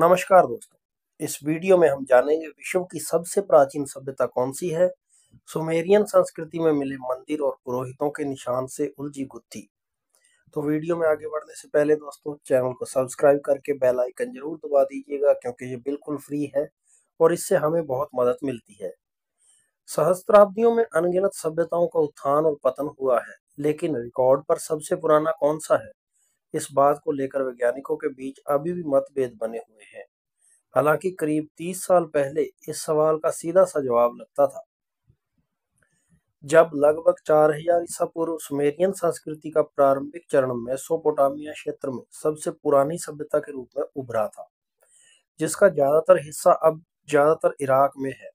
नमस्कार दोस्तों। इस वीडियो में हम जानेंगे विश्व की सबसे प्राचीन सभ्यता कौन सी है। सुमेरियन संस्कृति में मिले मंदिर और पुरोहितों के निशान से उलझी गुत्थी। तो वीडियो में आगे बढ़ने से पहले दोस्तों चैनल को सब्सक्राइब करके बेल आइकन जरूर दबा दीजिएगा, क्योंकि ये बिल्कुल फ्री है और इससे हमें बहुत मदद मिलती है। सहस्त्राब्दियों में अनगिनत सभ्यताओं का उत्थान और पतन हुआ है, लेकिन रिकॉर्ड पर सबसे पुराना कौन सा है, इस बात को लेकर वैज्ञानिकों के बीच अभी भी मतभेद बने हुए हैं। हालांकि करीब 30 साल पहले इस सवाल का सीधा सा जवाब लगता था, जब लगभग 4000 ईसा पूर्व सुमेरियन संस्कृति का प्रारंभिक चरण मेसोपोटामिया क्षेत्र में सबसे पुरानी सभ्यता के रूप में उभरा था, जिसका ज्यादातर हिस्सा अब ज्यादातर इराक में है।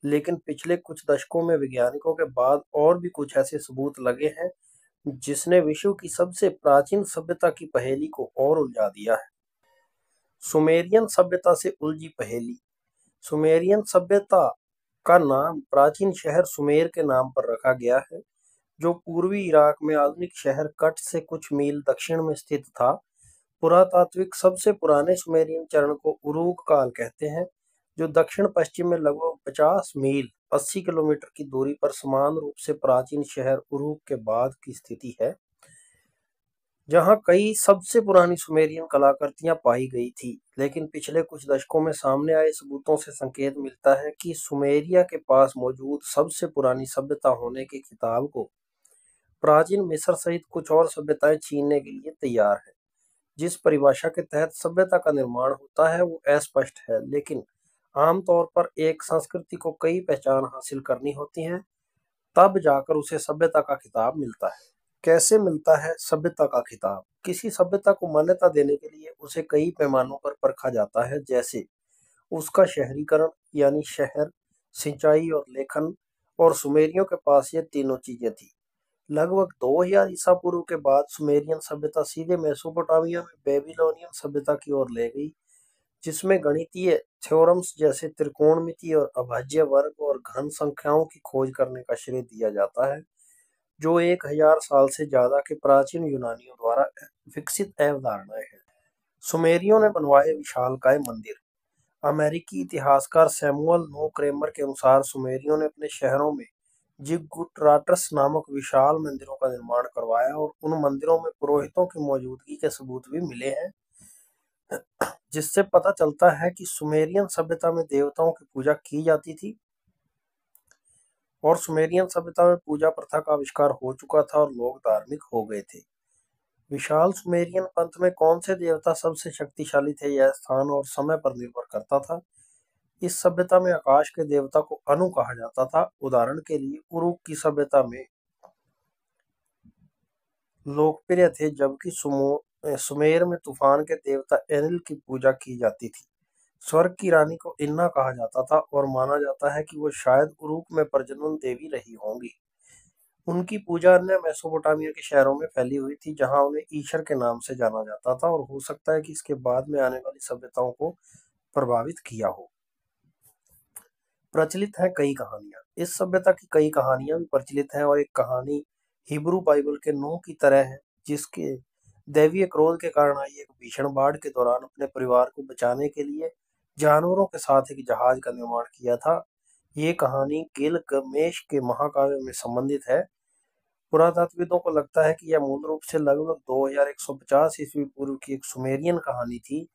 लेकिन पिछले कुछ दशकों में वैज्ञानिकों के बाद और भी कुछ ऐसे सबूत लगे हैं जिसने विश्व की सबसे प्राचीन सभ्यता की पहेली को और उलझा दिया है। सुमेरियन सभ्यता से उलझी पहेली। सुमेरियन सभ्यता का नाम प्राचीन शहर सुमेर के नाम पर रखा गया है, जो पूर्वी इराक में आधुनिक शहर कट से कुछ मील दक्षिण में स्थित था। पुरातात्विक सबसे पुराने सुमेरियन चरण को उरूक काल कहते हैं, जो दक्षिण पश्चिम में लगभग 50 मील 80 किलोमीटर की दूरी पर समान रूप से प्राचीन शहर उरूक के बाद की स्थिति है, जहां कई सबसे पुरानी सुमेरियन कलाकृतियां पाई गई थी। लेकिन पिछले कुछ दशकों में सामने आए सबूतों से संकेत मिलता है कि सुमेरिया के पास मौजूद सबसे पुरानी सभ्यता होने के खिताब को प्राचीन मिस्र सहित कुछ और सभ्यताएं छीनने के लिए तैयार है। जिस परिभाषा के तहत सभ्यता का निर्माण होता है वो अस्पष्ट है, लेकिन आमतौर पर एक संस्कृति को कई पहचान हासिल करनी होती है, तब जाकर उसे सभ्यता का खिताब मिलता है। कैसे मिलता है सभ्यता का खिताब? किसी सभ्यता को मान्यता देने के लिए उसे कई पैमानों पर परखा जाता है, जैसे उसका शहरीकरण यानी शहर, सिंचाई और लेखन। और सुमेरियों के पास ये तीनों चीजें थी। लगभग 2000 ईसा पूर्व के बाद सुमेरियन सभ्यता सीधे मेसोपोटामिया में बेबीलोनियन सभ्यता की ओर ले गई, जिसमें गणितीय थ्योरम्स जैसे त्रिकोणमिति और अभाज्य वर्ग और घन संख्याओं की खोज करने का श्रेय दिया जाता है, जो 1000 साल से ज्यादा के प्राचीन यूनानियों द्वारा विकसित अवधारणाएं हैं। सुमेरियों ने बनवाए विशालकाय मंदिर। अमेरिकी इतिहासकार सैमुअल नो क्रेमर के अनुसार सुमेरियों ने अपने शहरों में जिगुराट्स नामक विशाल मंदिरों का निर्माण करवाया, और उन मंदिरों में पुरोहितों की मौजूदगी के सबूत भी मिले हैं, जिससे पता चलता है कि सुमेरियन सभ्यता में देवताओं की पूजा की जाती थी और सुमेरियन सभ्यता में पूजा प्रथा का आविष्कार हो चुका था और लोग धार्मिक हो गए थे। विशाल सुमेरियन पंथ में कौन से देवता सबसे शक्तिशाली थे, यह स्थान और समय पर निर्भर करता था। इस सभ्यता में आकाश के देवता को अनु कहा जाता था। उदाहरण के लिए उरुक की सभ्यता में लोकप्रिय थे, जबकि सुमेर में तूफान के देवता एनिल की पूजा की जाती थी। स्वर्ग की रानी को इन्ना कहा जाता था और माना जाता है कि वो शायद उरूक में प्रजनन देवी रही होंगी। उनकी पूजा अन्य मेसोपोटामिया के शहरों में फैली हुई थी, जहां उन्हें ईशर के नाम से जाना जाता था, और हो सकता है कि इसके बाद में आने वाली सभ्यताओं को प्रभावित किया हो। प्रचलित है कई कहानियां। इस सभ्यता की कई कहानियां भी प्रचलित हैं, और एक कहानी हिब्रू बाइबल के नूह की तरह है, जिसके दैवीय क्रोध के कारण आई एक भीषण बाढ़ के दौरान अपने परिवार को बचाने के लिए जानवरों के साथ एक जहाज का निर्माण किया था। ये कहानी गिलगमेश के महाकाव्य में संबंधित है। पुरातत्वविदों को लगता है कि यह मूल रूप से लगभग 2150 ईस्वी पूर्व की एक सुमेरियन कहानी थी,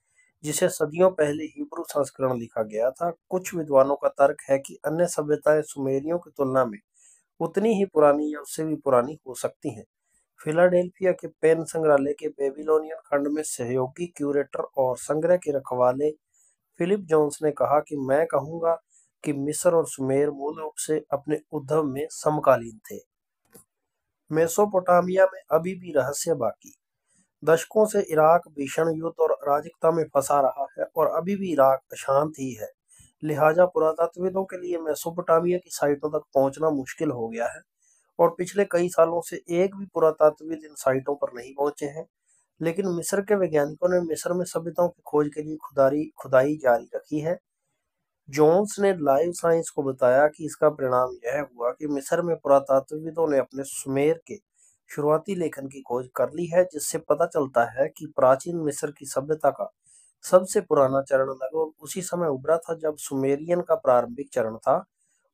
जिसे सदियों पहले हिब्रू संस्करण लिखा गया था। कुछ विद्वानों का तर्क है कि अन्य सभ्यताएं सुमेरियों की तुलना में उतनी ही पुरानी या उससे भी पुरानी हो सकती हैं। फिलाडेल्फिया के पेन संग्रहालय के बेबीलोनियन खंड में सहयोगी क्यूरेटर और संग्रह के रखवाले फिलिप जोन्स ने कहा कि मैं कहूंगा कि मिस्र और सुमेर मूल रूप से अपने उद्भव में समकालीन थे। मेसोपोटामिया में अभी भी रहस्य बाकी। दशकों से इराक भीषण युद्ध और अराजकता में फंसा रहा है, और अभी भी इराक अशांत ही है। लिहाजा पुरातत्वविदों के लिए मेसोपोटामिया की साइटों तक पहुंचना मुश्किल हो गया है, और पिछले कई सालों से एक भी पुरातत्वविद इन साइटों पर नहीं पहुंचे हैं। लेकिन मिस्र के वैज्ञानिकों ने मिस्र में सभ्यताओं की खोज के लिए खुदाई जारी रखी है। जोन्स ने लाइव साइंस को बताया कि इसका परिणाम यह हुआ कि मिस्र में पुरातत्वविदों ने अपने सुमेर के शुरुआती लेखन की खोज कर ली है, जिससे पता चलता है कि प्राचीन मिस्र की सभ्यता का सबसे पुराना चरण लगभग उसी समय उभरा था जब सुमेरियन का प्रारंभिक चरण था,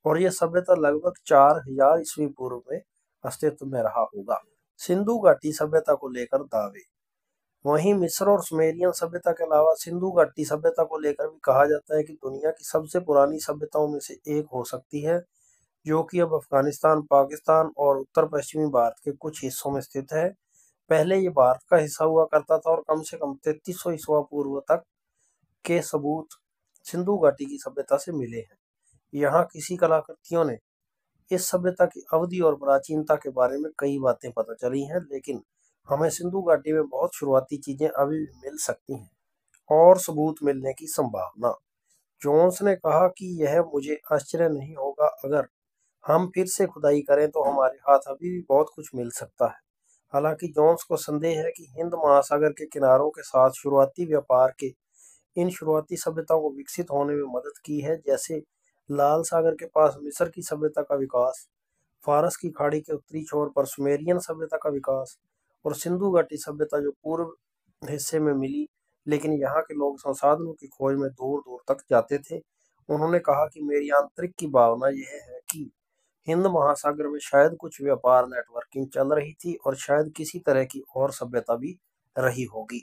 और यह सभ्यता लगभग 4000 ईस्वी पूर्व में अस्तित्व में रहा होगा। सिंधु घाटी सभ्यता को लेकर दावे। वहीं मिस्र और सुमेरियन सभ्यता के अलावा सिंधु घाटी सभ्यता को लेकर भी कहा जाता है कि दुनिया की सबसे पुरानी सभ्यताओं में से एक हो सकती है, जो कि अब अफगानिस्तान, पाकिस्तान और उत्तर पश्चिमी भारत के कुछ हिस्सों में स्थित है। पहले ये भारत का हिस्सा हुआ करता था और कम से कम 3300 ईस्वा पूर्व तक के सबूत सिंधु घाटी की सभ्यता से मिले हैं। यहाँ किसी कलाकृतियों ने इस सभ्यता की अवधि और प्राचीनता के बारे में कई बातें पता चली हैं, लेकिन हमें सिंधु घाटी में बहुत शुरुआती चीजें अभी भी मिल सकती हैं और सबूत मिलने की संभावना। जोन्स ने कहा कि यह मुझे आश्चर्य नहीं होगा अगर हम फिर से खुदाई करें तो हमारे हाथ अभी भी बहुत कुछ मिल सकता है। हालांकि जोन्स को संदेह है कि हिंद महासागर के किनारों के साथ शुरुआती व्यापार के इन शुरुआती सभ्यताओं को विकसित होने में मदद की है, जैसे लाल सागर के पास मिस्र की सभ्यता का विकास, फारस की खाड़ी के उत्तरी छोर पर सुमेरियन सभ्यता का विकास, और सिंधु घाटी सभ्यता जो पूर्व हिस्से में मिली, लेकिन यहाँ के लोग संसाधनों की खोज में दूर दूर तक जाते थे। उन्होंने कहा कि मेरी आंतरिक की भावना यह है कि हिंद महासागर में शायद कुछ व्यापार नेटवर्किंग चल रही थी और शायद किसी तरह की और सभ्यता भी रही होगी।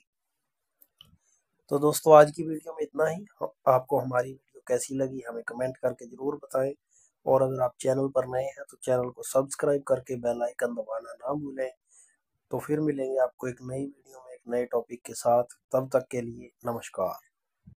तो दोस्तों, आज की वीडियो में इतना ही। आपको हमारी वीडियो कैसी लगी हमें कमेंट करके जरूर बताएं, और अगर आप चैनल पर नए हैं तो चैनल को सब्सक्राइब करके बेल आइकन दबाना ना भूलें। तो फिर मिलेंगे आपको एक नई वीडियो में एक नए टॉपिक के साथ। तब तक के लिए नमस्कार।